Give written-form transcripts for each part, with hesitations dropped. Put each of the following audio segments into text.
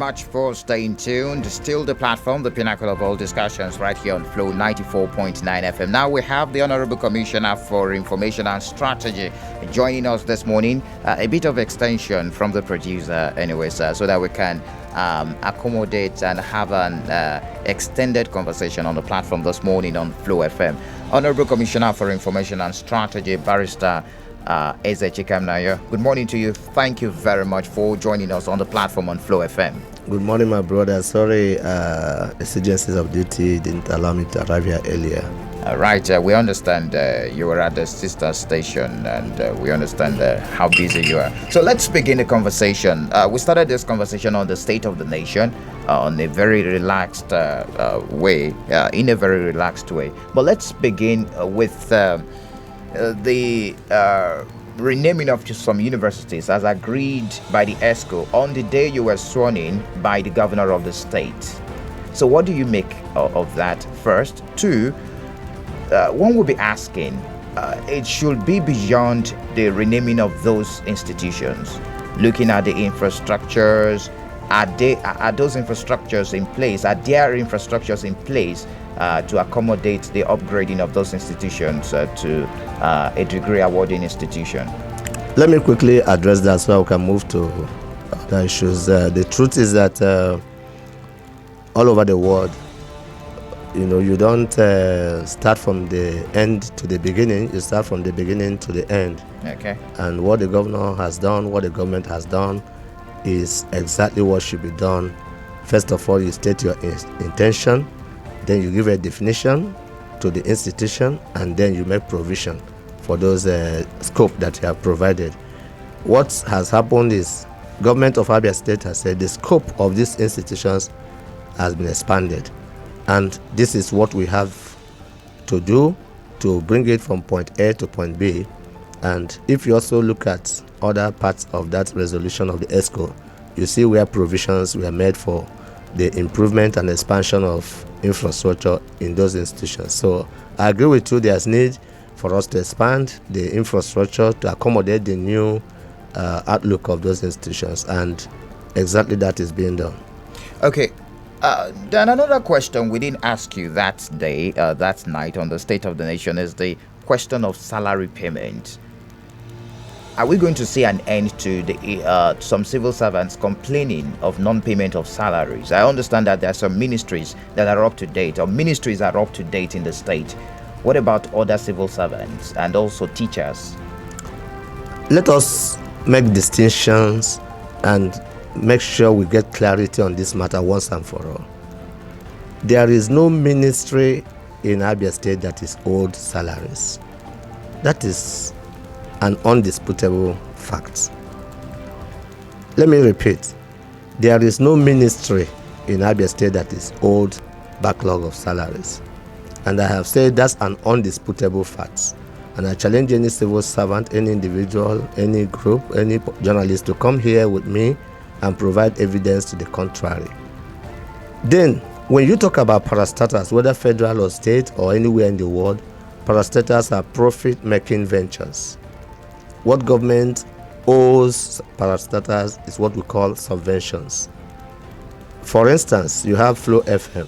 much for staying tuned. Still the platform, the pinnacle of all discussions, right here on Flow 94.9 FM. Now we have the Honorable Commissioner for Information and Strategy joining us this morning. A bit of extension from the producer, anyways, so that we can accommodate and have an extended conversation on the platform this morning on Flow FM. Honorable Commissioner for Information and Strategy, Barrister Chikamnayo. Good morning to you. Thank you very much for joining us on the platform on Flow FM. Good morning, my brother. Sorry, exigencies of duty didn't allow me to arrive here earlier. Right, we understand you were at the sister station, and we understand how busy you are. So let's begin the conversation. We started this conversation on the state of the nation on a very relaxed way, in a very relaxed way. But let's begin with the renaming of some universities as agreed by the ESCO on the day you were sworn in by the governor of the state. So what do you make of that? First, two, one will be asking, it should be beyond the renaming of those institutions, looking at the infrastructures. Are those infrastructures in place? Are there infrastructures in place to accommodate the upgrading of those institutions to a degree awarding institution? Let me quickly address that so we can move to other issues. The truth is that all over the world, you don't start from the end to the beginning. You start from the beginning to the end. Okay. And what the governor has done, what the government has done, is exactly what should be done. First of all, you state your intention, then you give a definition to the institution, and then you make provision for those scope that you have provided. What has happened is government of Abia State has said the scope of these institutions has been expanded, and this is what we have to do to bring it from point A to point B. And if you also look at other parts of that resolution of the ESCO, you see where provisions were made for the improvement and expansion of infrastructure in those institutions. So I agree with you, there's need for us to expand the infrastructure to accommodate the new outlook of those institutions, and exactly that is being done. Okay. Then another question we didn't ask you that day, that night on the State of the Nation is the question of salary payment. Are we going to see an end to the some civil servants complaining of non-payment of salaries? I understand that there are some ministries that are up to date, or ministries are up to date in the state. What about other civil servants and also teachers? Let us make distinctions and make sure we get clarity on this matter once and for all. There is no ministry in Abia State that is owed salaries. That is an undisputable fact. Let me repeat. There is no ministry in Abia State that is owed backlog of salaries. And I have said that's an undisputable fact. And I challenge any civil servant, any individual, any group, any journalist to come here with me and provide evidence to the contrary. Then, when you talk about parastatals, whether federal or state or anywhere in the world, parastatals are profit-making ventures. What government owes parastatals is what we call subventions. For instance, you have Flow FM,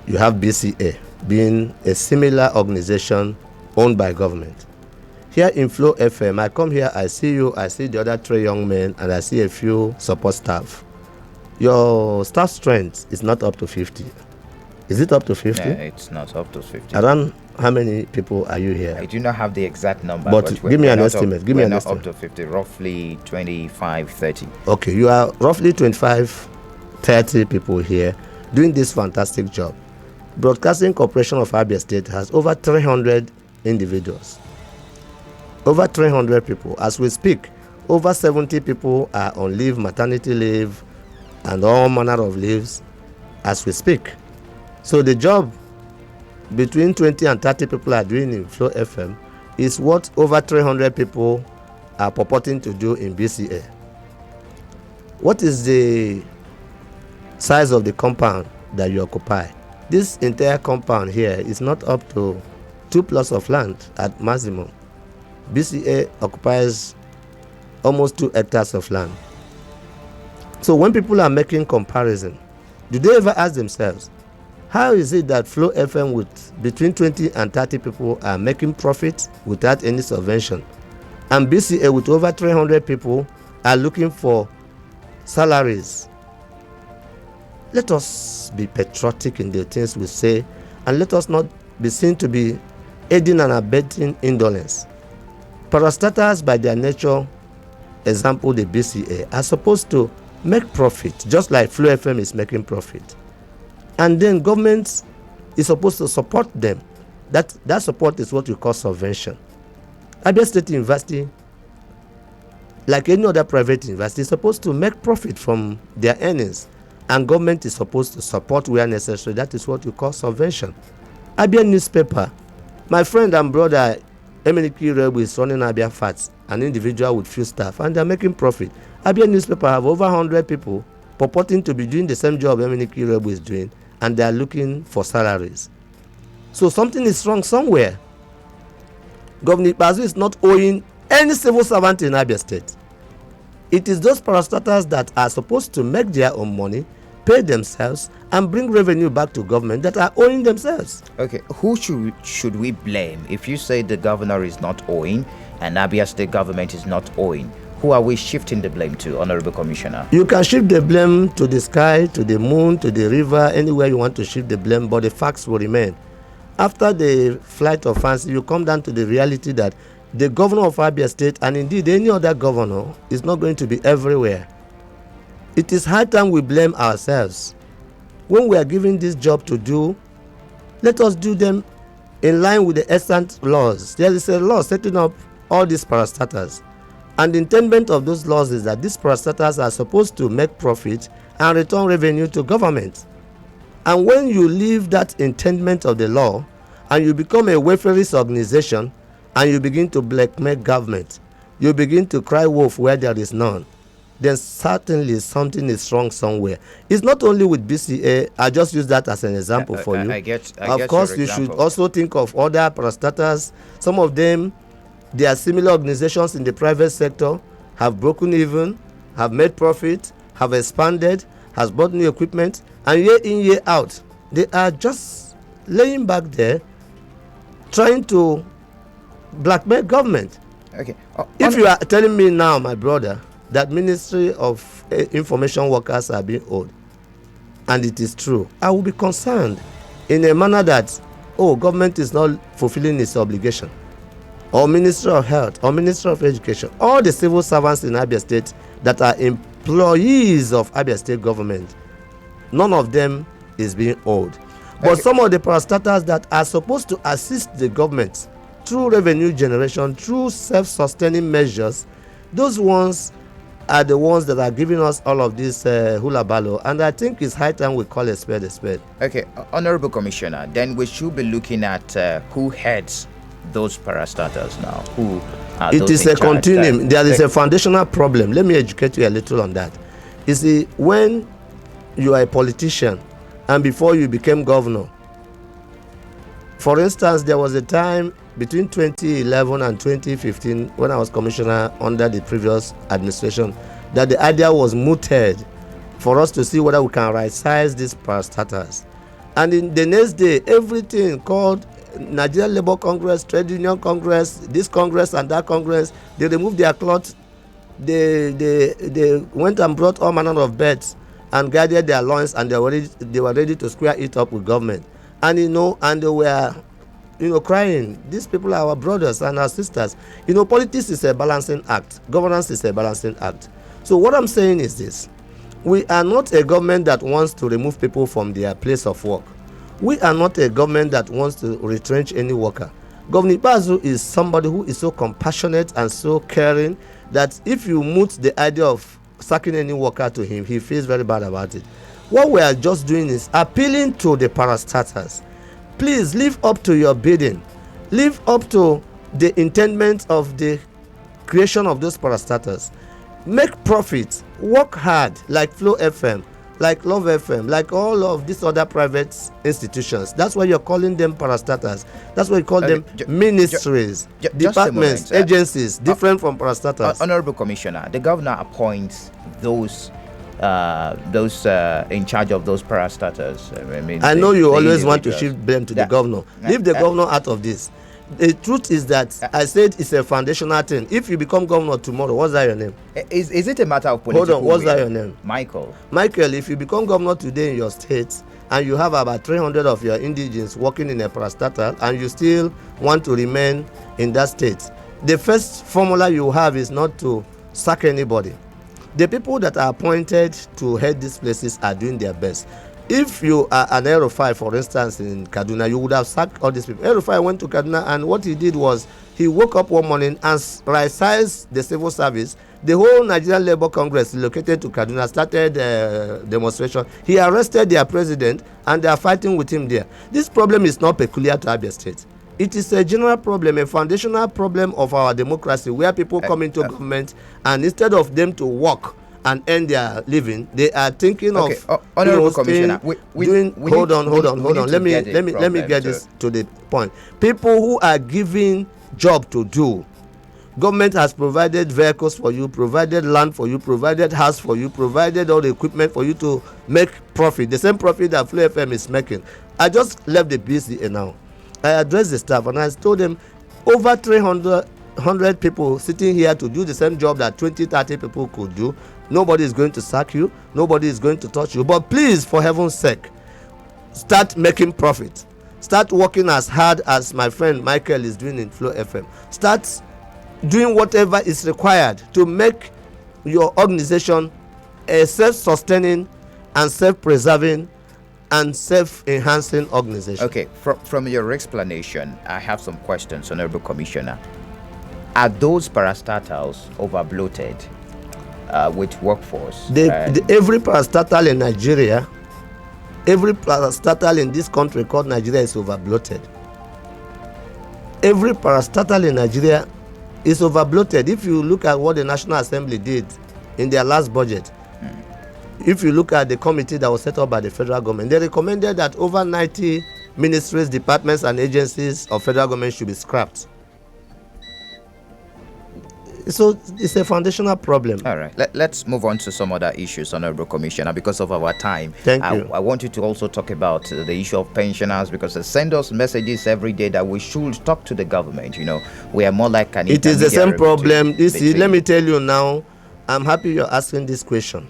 you have BCA, being a similar organization owned by government. Here in Flow FM, I come here, I see you, I see the other three young men, and I see a few support staff. Your staff strength is not up to 50. Is it up to 50? Yeah, it's not up to 50. Around how many people are you here? I do not have the exact number, but give me an estimate. Give me an estimate. Up to 50, roughly 25, 30. Okay, you are roughly 25, 30 people here doing this fantastic job. Broadcasting Corporation of Abia State has over 300 individuals. Over 300 people. As we speak, over 70 people are on leave, maternity leave, and all manner of leaves as we speak. So the job between 20 and 30 people are doing in Flow FM is what over 300 people are purporting to do in BCA. What is the size of the compound that you occupy? This entire compound here is not up to 2 plots of land at maximum. BCA occupies almost 2 hectares of land. So when people are making comparison, do they ever ask themselves, how is it that Flow FM with between 20 and 30 people are making profit without any subvention, and BCA with over 300 people are looking for salaries? Let us be patriotic in the things we say, and let us not be seen to be aiding and abetting indolence. Parastatals, by their nature, example the BCA, are supposed to make profit, just like Flow FM is making profit. And then government is supposed to support them. That support is what we call subvention. Abia State University, like any other private university, is supposed to make profit from their earnings, and government is supposed to support where necessary. That is what we call subvention. Abia newspaper, my friend and brother Emeniki Rebu is running Abia Fats, an individual with few staff, and they are making profit. Abia newspaper have over 100 people purporting to be doing the same job Emeniki Rebu is doing, and they are looking for salaries. So something is wrong somewhere. Governor Bazu is not owing any civil servant in Abia State. It is those parastatals that are supposed to make their own money, pay themselves, and bring revenue back to government that are owing themselves. Okay, who should we blame? If you say the governor is not owing and Abia State government is not owing, who are we shifting the blame to, Honorable Commissioner? You can shift the blame to the sky, to the moon, to the river, anywhere you want to shift the blame, but the facts will remain. After the flight of fancy, you come down to the reality that the governor of Abia State, and indeed any other governor, is not going to be everywhere. It is high time we blame ourselves. When we are given this job to do, let us do them in line with the excellent laws. There is a law setting up all these parastatals. And the intent of those laws is that these parastatals are supposed to make profit and return revenue to government. And when you leave that intent of the law and you become a welfarist organization and you begin to blackmail government, you begin to cry wolf where there is none, then certainly something is wrong somewhere. It's not only with BCA. I just use that as an example for you. I get of course, you should also think of other parastatals. Some of them, there are similar organizations in the private sector, have broken even, have made profit, have expanded, has bought new equipment, and year in, year out, they are just laying back there trying to blackmail government. Okay. If you are telling me now, my brother, that Ministry of Information workers are being owed, and it is true, I will be concerned in a manner that, government is not fulfilling its obligation. Or Ministry of Health, or Ministry of Education, all the civil servants in Abia State that are employees of Abia State government, none of them is being owed. But some of the parastatals that are supposed to assist the government through revenue generation, through self-sustaining measures, those ones are the ones that are giving us all of this hula ballo, and I think it's high time we call a spade a spade. Okay, Honorable Commissioner, then we should be looking at who heads those parastatals now. Who are it those is in a charge? continuum. There is a foundational problem. Let me educate you a little on that. You see, when you are a politician and before you became governor, for instance, there was a time between 2011 and 2015 when I was commissioner under the previous administration that the idea was mooted for us to see whether we can right size these parastatals. And in the next day, everything called Nigeria Labour Congress, Trade Union Congress, this Congress and that Congress, they removed their cloth. They went and brought all manner of beds and guided their loins, and they were ready to square it up with government. And and they were crying. These people are our brothers and our sisters. Politics is a balancing act. Governance is a balancing act. So what I'm saying is this: we are not a government that wants to remove people from their place of work. We are not a government that wants to retrench any worker. Governor Bazu is somebody who is so compassionate and so caring that if you moot the idea of sacking any worker to him, he feels very bad about it. What we are just doing is appealing to the parastatals. Please live up to your bidding. Live up to the intendment of the creation of those parastatals. Make profit. Work hard like Flow FM, like Love FM, like all of these other private institutions. That's why you're calling them parastatals. That's why you call them ministries, departments, agencies, different from parastatals. Honorable Commissioner, the governor appoints those those in charge of those parastatals. I mean, I know you always want to individuals. shift blame to the That- governor. Leave the governor out of this. The truth is that I said it's a foundational thing. If you become governor tomorrow, what's that your name? Is it a matter of Hold political on, what's will? that your name? Michael. Michael, if you become governor today in your state and you have about 300 of your indigents working in a parastatal and you still want to remain in that state, the first formula you have is not to sack anybody. The people that are appointed to head these places are doing their best. If you are an Erufai, for instance, in Kaduna, you would have sacked all these people. Erufai went to Kaduna, and what he did was he woke up one morning and right-sized the civil service. The whole Nigerian Labour Congress relocated to Kaduna, started demonstration. He arrested their president, and they are fighting with him there. This problem is not peculiar to Abia State. It is a general problem, a foundational problem of our democracy, where people come into government, and instead of them to work and earn their living, they are thinking of Honorable Commissioner. Hold on. Let me get this to the point. People who are given job to do. Government has provided vehicles for you, provided land for you, provided house for you, provided all the equipment for you to make profit, the same profit that Flow FM is making. I just left the BCA now. I addressed the staff and I told them over 300 people sitting here to do the same job that 20-30 people could do. Nobody is going to sack you, nobody is going to touch you, but please, for heaven's sake, start making profit. Start working as hard as my friend Michael is doing in Flow FM. Start doing whatever is required to make your organization a self-sustaining and self-preserving and self-enhancing organization. Okay, from your explanation, I have some questions, Honorable Commissioner. Are those parastatals over-bloated with workforce? Every parastatal in Nigeria, every parastatal in this country called Nigeria is over-bloated. Every parastatal in Nigeria is over-bloated. If you look at what the National Assembly did in their last budget, if you look at the committee that was set up by the federal government, they recommended that over 90 ministries, departments, and agencies of federal government should be scrapped. So it's a foundational problem. All right. Let's move on to some other issues, Honorable Commissioner, because of our time. Thank you. I want you to also talk about the issue of pensioners, because they send us messages every day that we should talk to the government. You know, we are more like an It is the same intermediary problem. between- Let me tell you now, I'm happy you're asking this question.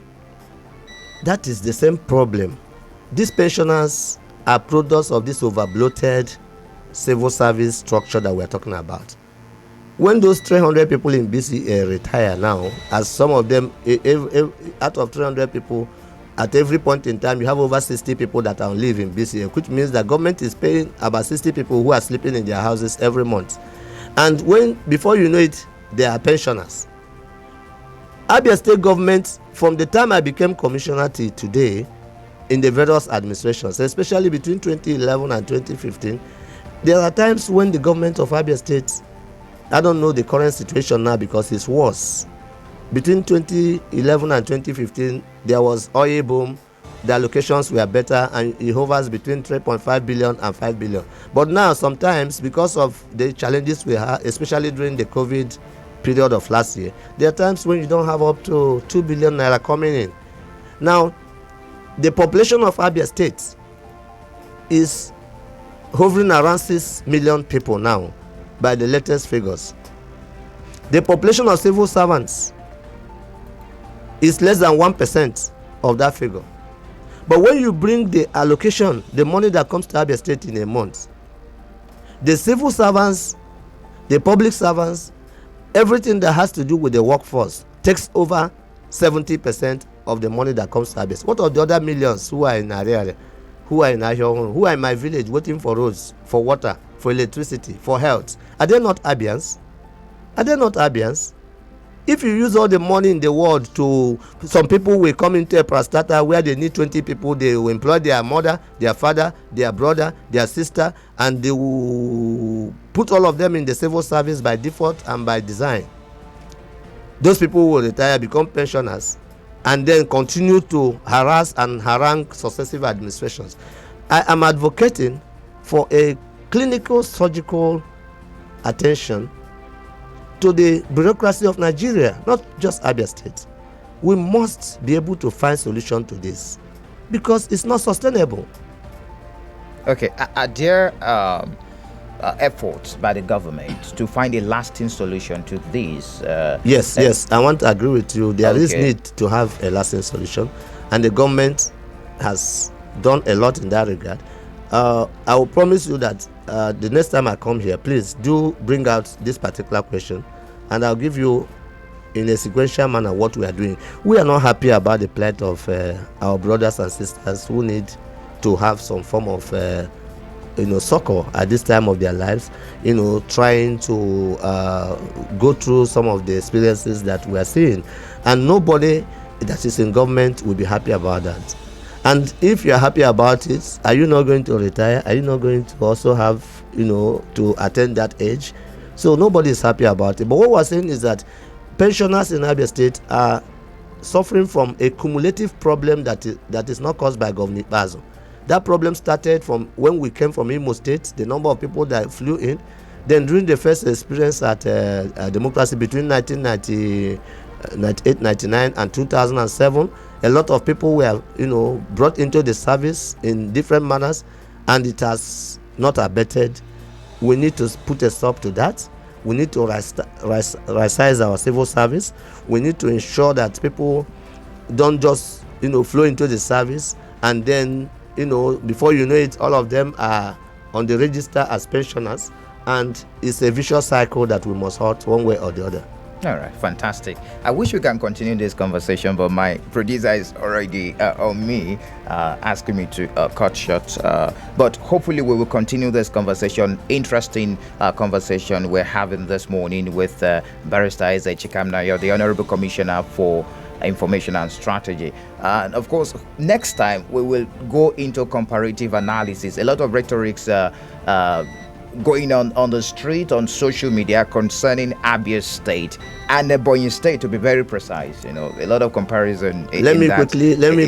That is the same problem. These pensioners are products of this over-bloated civil service structure that we're talking about. When those 300 people in BCA retire now, as some of them, out of 300 people, at every point in time, you have over 60 people that are on leave in BCA, which means the government is paying about 60 people who are sleeping in their houses every month. And before you know it, they are pensioners. Abia State government, from the time I became commissioner till today, in the various administrations, especially between 2011 and 2015, there are times when the government of Abia State, I don't know the current situation now because it's worse. Between 2011 and 2015, there was oil boom, the allocations were better, and it hovers between 3.5 billion and 5 billion. But now, sometimes, because of the challenges we have, especially during the COVID period of last year, there are times when you don't have up to 2 billion naira coming in. Now, the population of Abia State is hovering around 6 million people now by the latest figures. The population of civil servants is less than 1% of that figure. But when you bring the allocation, the money that comes to Abia State in a month, the civil servants, the public servants, everything that has to do with the workforce takes over 70% of the money that comes to Abia State. What of the other millions who are in Ariare, who are in Ahiohun, who are in my village waiting for roads, for water, for electricity, for health? Are they not Abians? Are they not Abians? If you use all the money in the world to, some people will come into a parastatal where they need 20 people, they will employ their mother, their father, their brother, their sister, and they will put all of them in the civil service by default and by design. Those people will retire, become pensioners, and then continue to harass and harangue successive administrations. I am advocating for a clinical surgical attention to the bureaucracy of Nigeria, not just Abia State. We must be able to find solution to this because it's not sustainable. Okay, are there efforts by the government to find a lasting solution to this? Yes, I want to agree with you. There is Okay. need to have a lasting solution, and the government has done a lot in that regard. I will promise you that the next time I come here, please do bring out this particular question, and I'll give you in a sequential manner what we are doing. We are not happy about the plight of our brothers and sisters who need to have some form of succor at this time of their lives, trying to go through some of the experiences that we are seeing, and nobody that is in government will be happy about that. And if you are happy about it, are you not going to retire? Are you not going to also have to attain that age? So nobody is happy about it. But what we're saying is that pensioners in Abia State are suffering from a cumulative problem that is not caused by Governor Bazo. That problem started from when we came from Imo State, the number of people that flew in. Then during the first experience at democracy between 1998, 99 and 2007, a lot of people were brought into the service in different manners, and it has not abated. We need to put a stop to that. We need to right-size our civil service. We need to ensure that people don't just flow into the service, and then before you know it, all of them are on the register as pensioners, and it's a vicious cycle that we must halt one way or the other. All right, fantastic. I wish we can continue this conversation, but my producer is already on me, asking me to cut short. But hopefully we will continue this conversation, interesting conversation we're having this morning with Barrister Chikamnayo, the Honorable Commissioner for Information and Strategy. And of course, next time we will go into comparative analysis. A lot of rhetorics going on the street, on social media concerning Abia State and Ebonyi State, to be very precise. A lot of comparison. Let me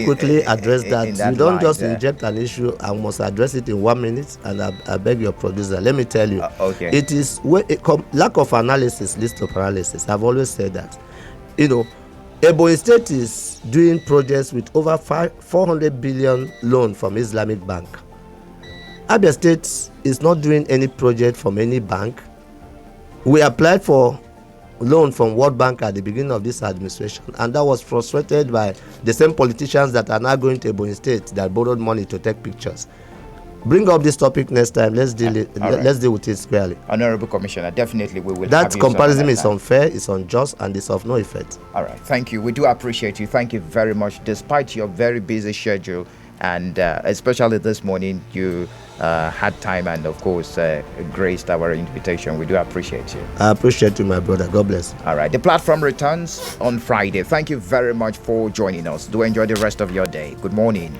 quickly address that. You don't line, just inject an issue. I must address it in 1 minute, and I beg your producer. Let me tell you, okay. It is lack of analysis leads to paralysis. I've always said that. Ebonyi State is doing projects with over 400 billion loan from Islamic Bank. Abia State is not doing any project from any bank. We applied for loan from World Bank at the beginning of this administration, and that was frustrated by the same politicians that are now going to Ebonyi State that borrowed money to take pictures. Bring up this topic next time. Let's deal with it squarely. Honorable Commissioner, definitely we will. That comparison is unfair, it's unjust, and it's of no effect. All right, thank you. We do appreciate you. Thank you very much, despite your very busy schedule, and especially this morning, you had time and, of course, graced our invitation. We do appreciate you. I appreciate you, my brother. God bless. All right, the platform returns on Friday. Thank you very much for joining us. Do enjoy the rest of your day. Good morning.